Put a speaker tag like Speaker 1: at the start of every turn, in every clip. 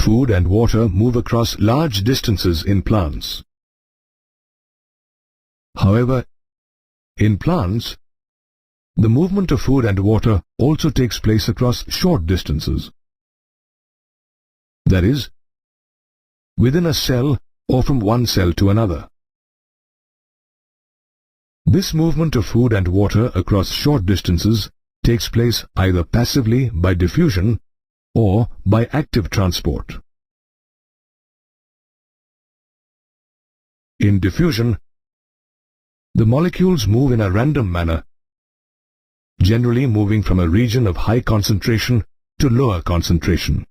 Speaker 1: food and water move across large distances in plants. However, in plants, the movement of food and water also takes place across short distances. That is, within a cell or from one cell to another. This movement of food and water across short distances takes place either passively by diffusion or by active transport. In diffusion, the molecules move in a random manner, generally moving from a region of high concentration to lower concentration.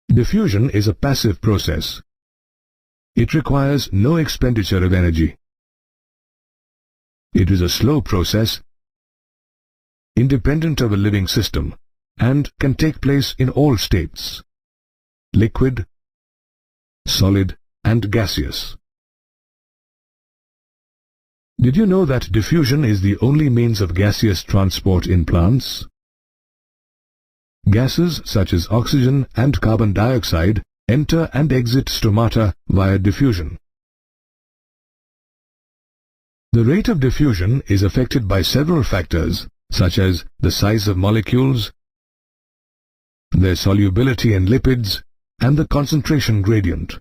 Speaker 1: Diffusion is a passive process. It requires no expenditure of energy. It is a slow process, independent of a living system, and can take place in all states: liquid, solid, and gaseous. Did you know that diffusion is the only means of gaseous transport in plants? Gases such as oxygen and carbon dioxide enter and exit stomata via diffusion. The rate of diffusion is affected by several factors, such as the size of molecules, their solubility in lipids, and the concentration gradient.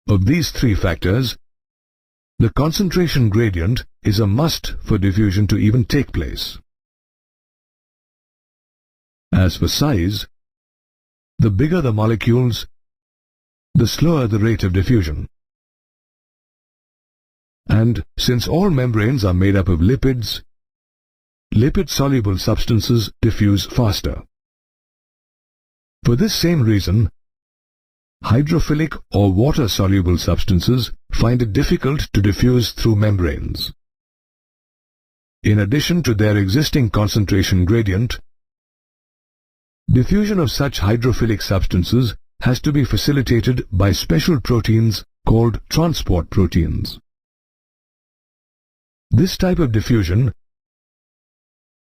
Speaker 1: Of these three factors, the concentration gradient is a must for diffusion to even take place. As for size, the bigger the molecules, the slower the rate of diffusion. And since all membranes are made up of lipids, lipid-soluble substances diffuse faster. For this same reason, hydrophilic or water-soluble substances find it difficult to diffuse through membranes. In addition to their existing concentration gradient, diffusion of such hydrophilic substances has to be facilitated by special proteins called transport proteins. This type of diffusion,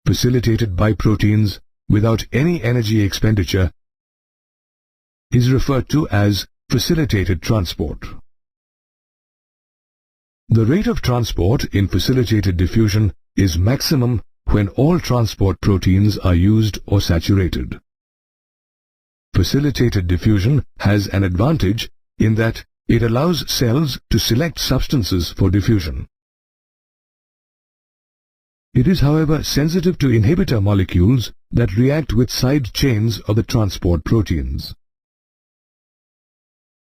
Speaker 1: facilitated by proteins without any energy expenditure, is referred to as facilitated transport. The rate of transport in facilitated diffusion is maximum when all transport proteins are used or saturated. Facilitated diffusion has an advantage in that it allows cells to select substances for diffusion. It is, however, sensitive to inhibitor molecules that react with side chains of the transport proteins.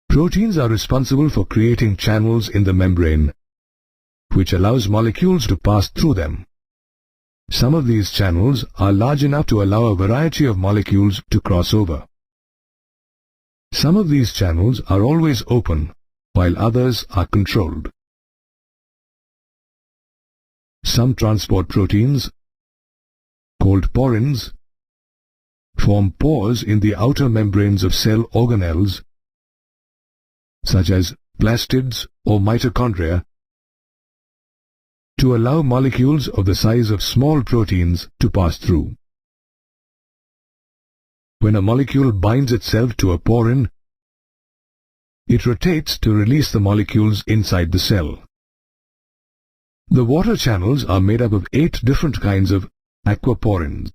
Speaker 1: Proteins are responsible for creating channels in the membrane, which allows molecules to pass through them. Some of these channels are large enough to allow a variety of molecules to cross over. Some of these channels are always open, while others are controlled. Some transport proteins, called porins, form pores in the outer membranes of cell organelles, such as plastids or mitochondria, to allow molecules of the size of small proteins to pass through. When a molecule binds itself to a porin, it rotates to release the molecules inside the cell. The water channels are made up of 8 different kinds of aquaporins.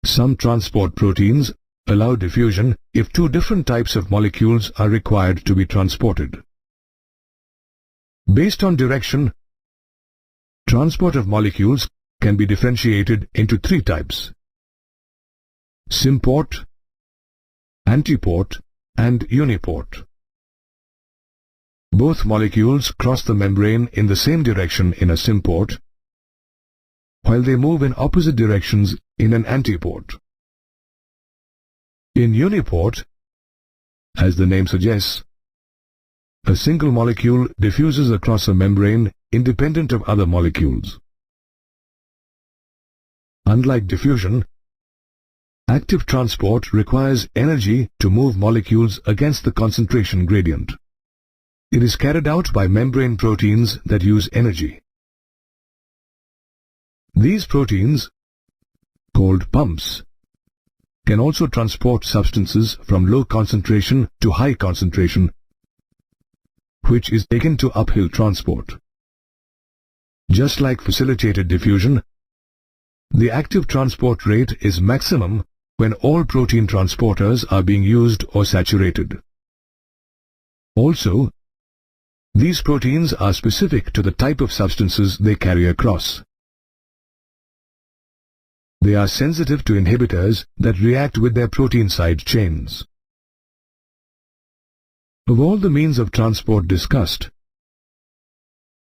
Speaker 1: Some transport proteins allow diffusion if 2 different types of molecules are required to be transported. Based on direction, transport of molecules can be differentiated into 3 types: symport, antiport, and uniport. Both molecules cross the membrane in the same direction in a symport, while they move in opposite directions in an antiport. In uniport, as the name suggests, a single molecule diffuses across a membrane independent of other molecules. Unlike diffusion, active transport requires energy to move molecules against the concentration gradient. It is carried out by membrane proteins that use energy. These proteins, called pumps, can also transport substances from low concentration to high concentration, which is taken to uphill transport. Just like facilitated diffusion, the active transport rate is maximum when all protein transporters are being used or saturated. Also, these proteins are specific to the type of substances they carry across. They are sensitive to inhibitors that react with their protein side chains. Of all the means of transport discussed,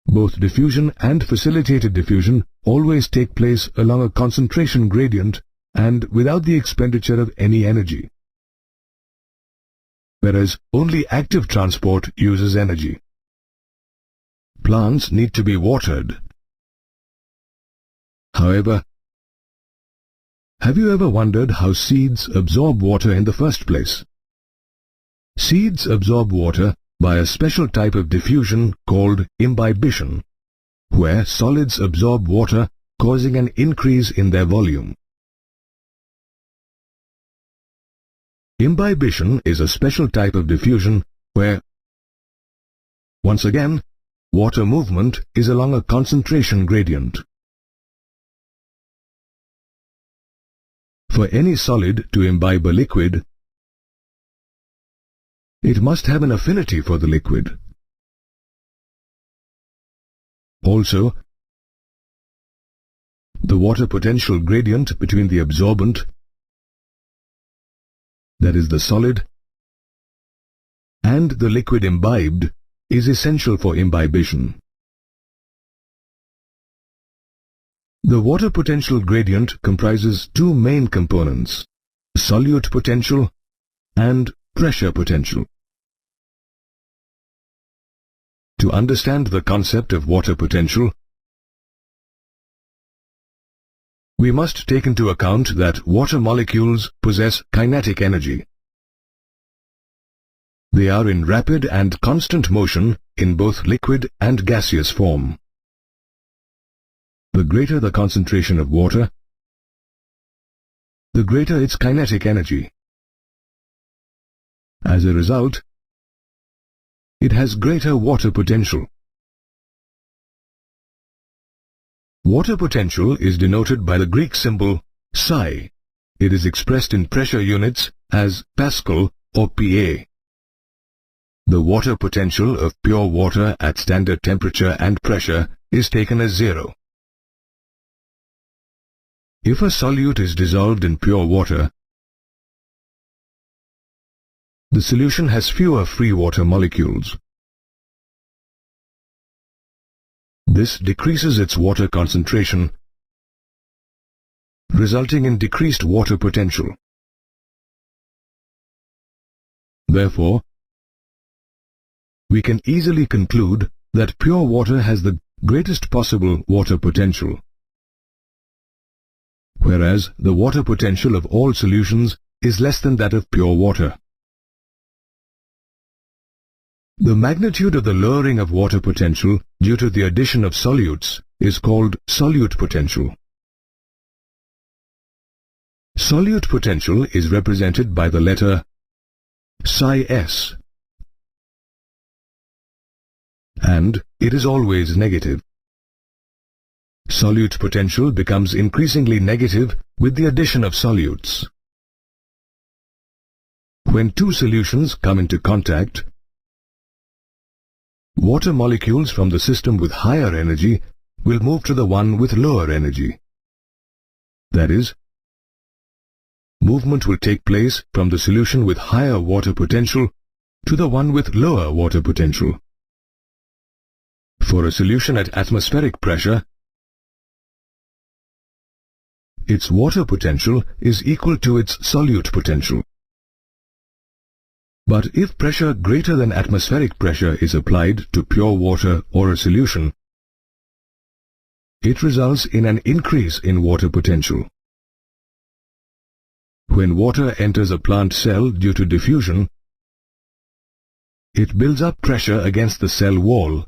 Speaker 1: both diffusion and facilitated diffusion always take place along a concentration gradient and without the expenditure of any energy, whereas only active transport uses energy. Plants need to be watered. However, have you ever wondered how seeds absorb water in the first place? Seeds absorb water by a special type of diffusion called imbibition, where solids absorb water, causing an increase in their volume. Imbibition is a special type of diffusion where, once again, water movement is along a concentration gradient. For any solid to imbibe a liquid, it must have an affinity for the liquid. Also, the water potential gradient between the absorbent, that is the solid, and the liquid imbibed is essential for imbibition. The water potential gradient comprises two main components, solute potential and pressure potential. To understand the concept of water potential, we must take into account that water molecules possess kinetic energy. They are in rapid and constant motion in both liquid and gaseous form. The greater the concentration of water, the greater its kinetic energy. As a result, it has greater water potential. Water potential is denoted by the Greek symbol psi. It is expressed in pressure units as Pascal or PA. The water potential of pure water at standard temperature and pressure is taken as 0. If a solute is dissolved in pure water, the solution has fewer free water molecules. This decreases its water concentration, resulting in decreased water potential. Therefore, we can easily conclude that pure water has the greatest possible water potential, whereas the water potential of all solutions is less than that of pure water. The magnitude of the lowering of water potential due to the addition of solutes is called solute potential. Solute potential is represented by the letter psi s, and it is always negative. Solute potential becomes increasingly negative with the addition of solutes. When two solutions come into contact, water molecules from the system with higher energy will move to the one with lower energy. That is, movement will take place from the solution with higher water potential to the one with lower water potential. For a solution at atmospheric pressure, its water potential is equal to its solute potential. But if pressure greater than atmospheric pressure is applied to pure water or a solution, it results in an increase in water potential. When water enters a plant cell due to diffusion, it builds up pressure against the cell wall,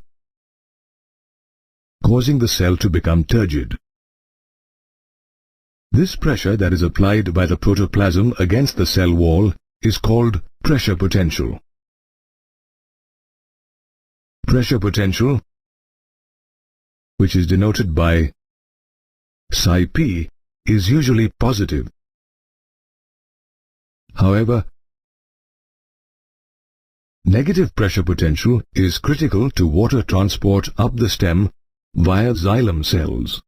Speaker 1: causing the cell to become turgid. This pressure that is applied by the protoplasm against the cell wall is called pressure potential. Pressure potential, which is denoted by psi p, is usually positive. However, negative pressure potential is critical to water transport up the stem via xylem cells.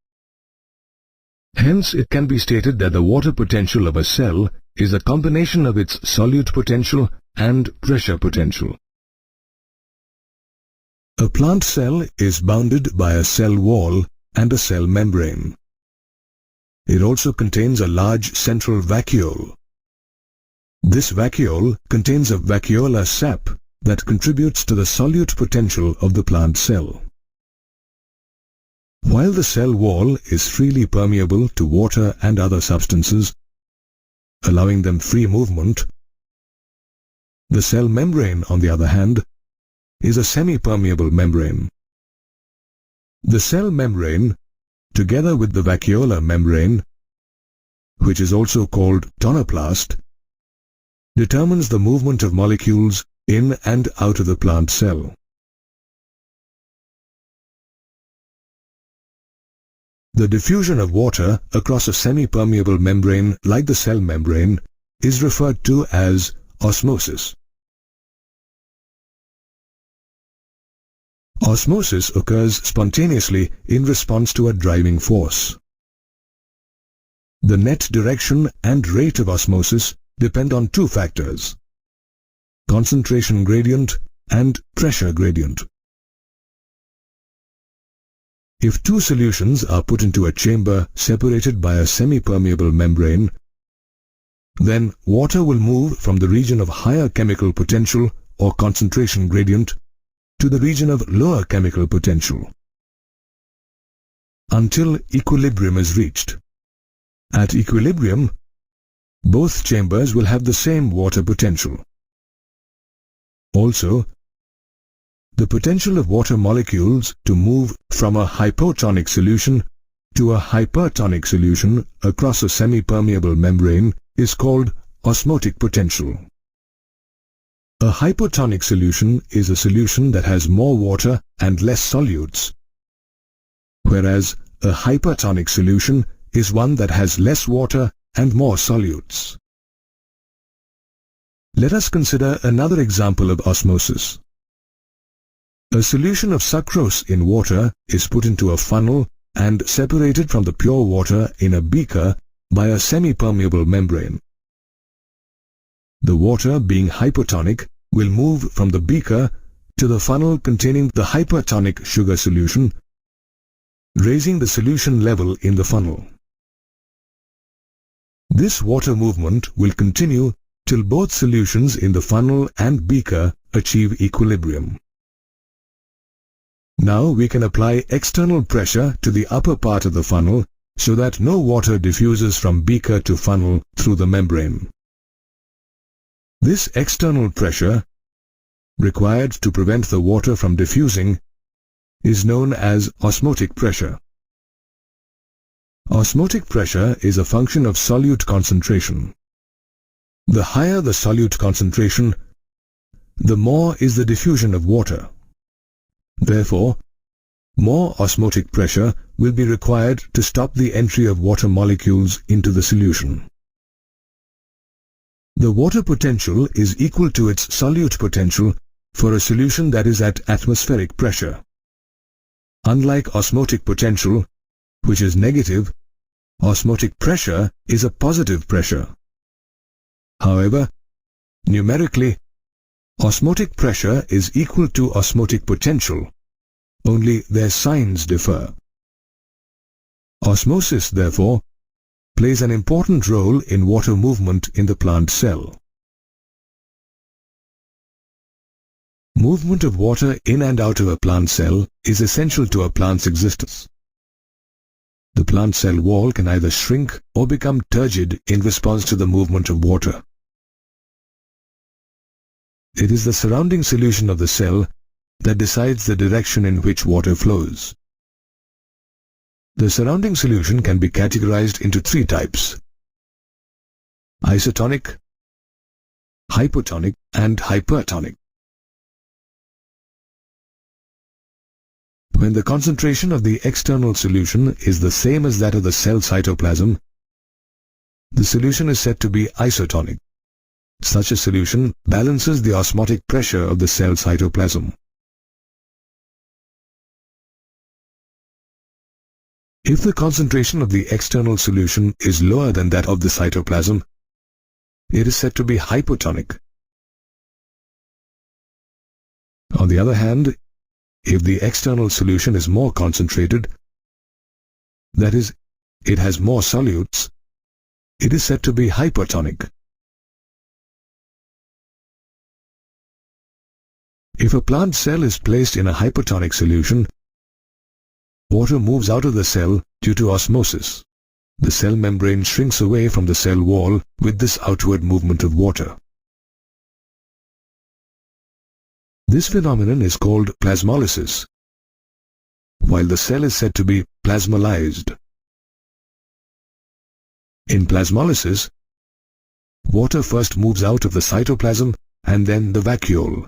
Speaker 1: Hence, it can be stated that the water potential of a cell is a combination of its solute potential and pressure potential. A plant cell is bounded by a cell wall and a cell membrane. It also contains a large central vacuole. This vacuole contains a vacuolar sap that contributes to the solute potential of the plant cell. While the cell wall is freely permeable to water and other substances, allowing them free movement, the cell membrane, on the other hand, is a semi-permeable membrane. The cell membrane, together with the vacuolar membrane, which is also called tonoplast, determines the movement of molecules in and out of the plant cell. The diffusion of water across a semi-permeable membrane like the cell membrane is referred to as osmosis. Osmosis occurs spontaneously in response to a driving force. The net direction and rate of osmosis depend on two factors: concentration gradient and pressure gradient. If two solutions are put into a chamber separated by a semi-permeable membrane, then water will move from the region of higher chemical potential or concentration gradient to the region of lower chemical potential until equilibrium is reached. At equilibrium, both chambers will have the same water potential. Also, the potential of water molecules to move from a hypotonic solution to a hypertonic solution across a semi-permeable membrane is called osmotic potential. A hypotonic solution is a solution that has more water and less solutes, whereas a hypertonic solution is one that has less water and more solutes. Let us consider another example of osmosis. A solution of sucrose in water is put into a funnel and separated from the pure water in a beaker by a semi-permeable membrane. The water, being hypotonic, will move from the beaker to the funnel containing the hypertonic sugar solution, raising the solution level in the funnel. This water movement will continue till both solutions in the funnel and beaker achieve equilibrium. Now we can apply external pressure to the upper part of the funnel so that no water diffuses from beaker to funnel through the membrane. This external pressure, required to prevent the water from diffusing, is known as osmotic pressure. Osmotic pressure is a function of solute concentration. The higher the solute concentration, the more is the diffusion of water. Therefore, more osmotic pressure will be required to stop the entry of water molecules into the solution. The water potential is equal to its solute potential for a solution that is at atmospheric pressure. Unlike osmotic potential, which is negative, osmotic pressure is a positive pressure. However, numerically, osmotic pressure is equal to osmotic potential, only their signs differ. Osmosis, therefore, plays an important role in water movement in the plant cell. Movement of water in and out of a plant cell is essential to a plant's existence. The plant cell wall can either shrink or become turgid in response to the movement of water. It is the surrounding solution of the cell that decides the direction in which water flows. The surrounding solution can be categorized into three types: isotonic, hypotonic, and hypertonic. When the concentration of the external solution is the same as that of the cell cytoplasm, the solution is said to be isotonic. Such a solution balances the osmotic pressure of the cell cytoplasm. If the concentration of the external solution is lower than that of the cytoplasm, it is said to be hypotonic. On the other hand, if the external solution is more concentrated, that is, it has more solutes, it is said to be hypertonic. If a plant cell is placed in a hypertonic solution, water moves out of the cell due to osmosis. The cell membrane shrinks away from the cell wall with this outward movement of water. This phenomenon is called plasmolysis, while the cell is said to be plasmolyzed. In plasmolysis, water first moves out of the cytoplasm and then the vacuole.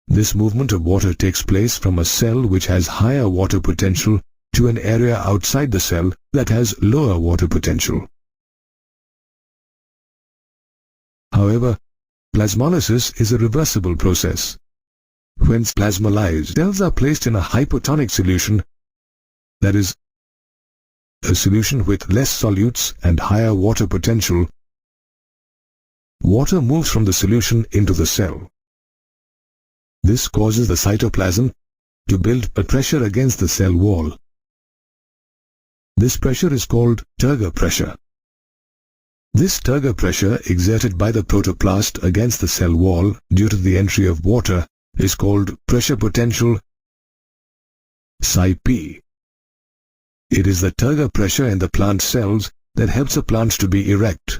Speaker 1: This movement of water takes place from a cell which has higher water potential to an area outside the cell that has lower water potential. However, plasmolysis is a reversible process. When plasmolyzed cells are placed in a hypotonic solution, that is, a solution with less solutes and higher water potential, water moves from the solution into the cell. This causes the cytoplasm to build a pressure against the cell wall. This pressure is called turgor pressure. This turgor pressure exerted by the protoplast against the cell wall due to the entry of water is called pressure potential psi-P. It is the turgor pressure in the plant cells that helps a plant to be erect.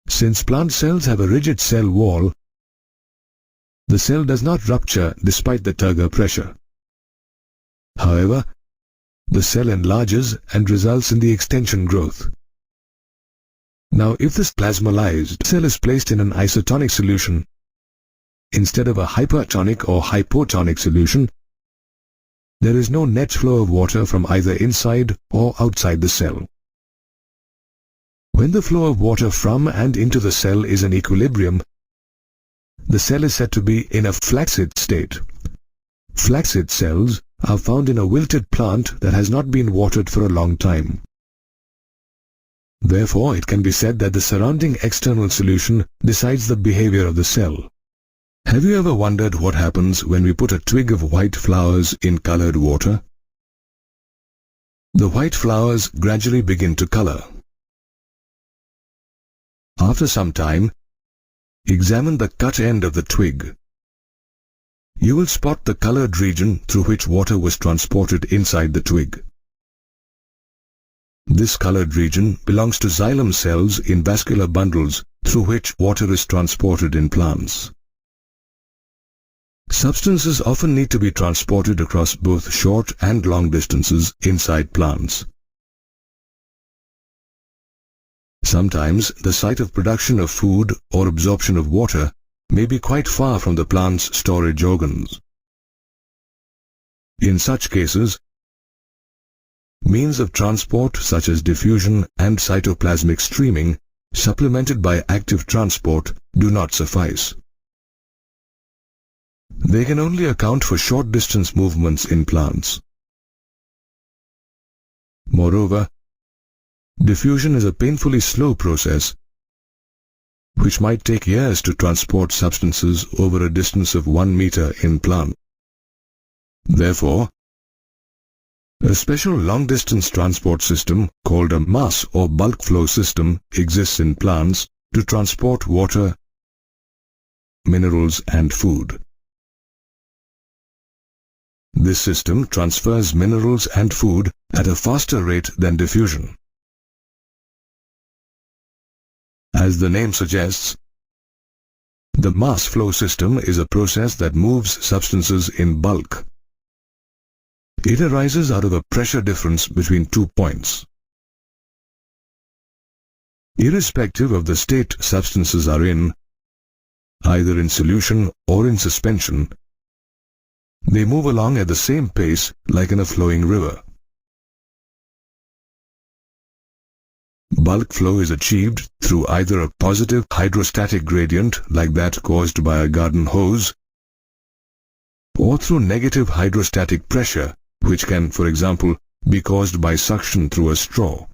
Speaker 1: Since plant cells have a rigid cell wall, the cell does not rupture despite the turgor pressure. However, the cell enlarges and results in the extension growth. Now, if this plasmolyzed cell is placed in an isotonic solution instead of a hypertonic or hypotonic solution, there is no net flow of water from either inside or outside the cell. When the flow of water from and into the cell is in equilibrium, the cell is said to be in a flaccid state. Flaccid cells are found in a wilted plant that has not been watered for a long time. Therefore, it can be said that the surrounding external solution decides the behavior of the cell. Have you ever wondered what happens when we put a twig of white flowers in colored water? The white flowers gradually begin to color. After some time, examine the cut end of the twig. You will spot the colored region through which water was transported inside the twig. This colored region belongs to xylem cells in vascular bundles through which water is transported in plants. Substances often need to be transported across both short and long distances inside plants. Sometimes the site of production of food or absorption of water may be quite far from the plant's storage organs. In such cases, means of transport such as diffusion and cytoplasmic streaming, supplemented by active transport, do not suffice. They can only account for short-distance movements in plants. Moreover, diffusion is a painfully slow process which might take years to transport substances over a distance of 1 meter in plant. Therefore, a special long-distance transport system called a mass or bulk flow system exists in plants to transport water, minerals and food. This system transfers minerals and food at a faster rate than diffusion. As the name suggests, the mass flow system is a process that moves substances in bulk. It arises out of a pressure difference between 2 points. Irrespective of the state substances are in, either in solution or in suspension, they move along at the same pace like in a flowing river. Bulk flow is achieved through either a positive hydrostatic gradient like that caused by a garden hose, or through negative hydrostatic pressure, which can, for example, be caused by suction through a straw.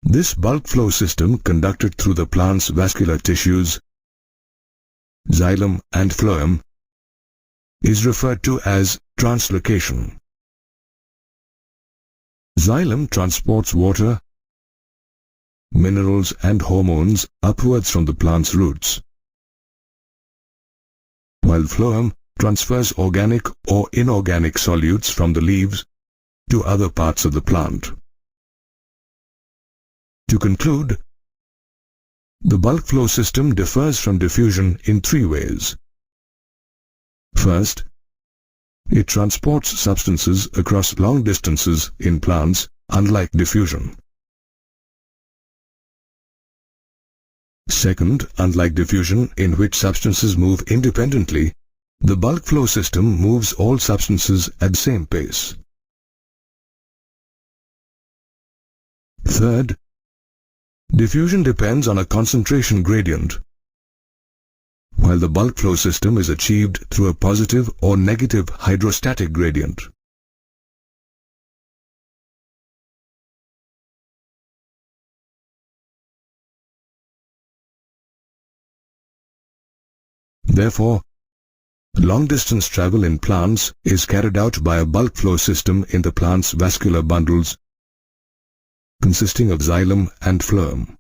Speaker 1: This bulk flow system conducted through the plant's vascular tissues, xylem and phloem, is referred to as translocation. Xylem transports water, minerals and hormones upwards from the plant's roots, while phloem transfers organic or inorganic solutes from the leaves to other parts of the plant. To conclude, the bulk flow system differs from diffusion in 3 ways. First, it transports substances across long distances in plants, unlike diffusion. Second, unlike diffusion, in which substances move independently, the bulk flow system moves all substances at the same pace. Third, diffusion depends on a concentration gradient, while the bulk flow system is achieved through a positive or negative hydrostatic gradient. Therefore, long-distance travel in plants is carried out by a bulk flow system in the plant's vascular bundles consisting of xylem and phloem.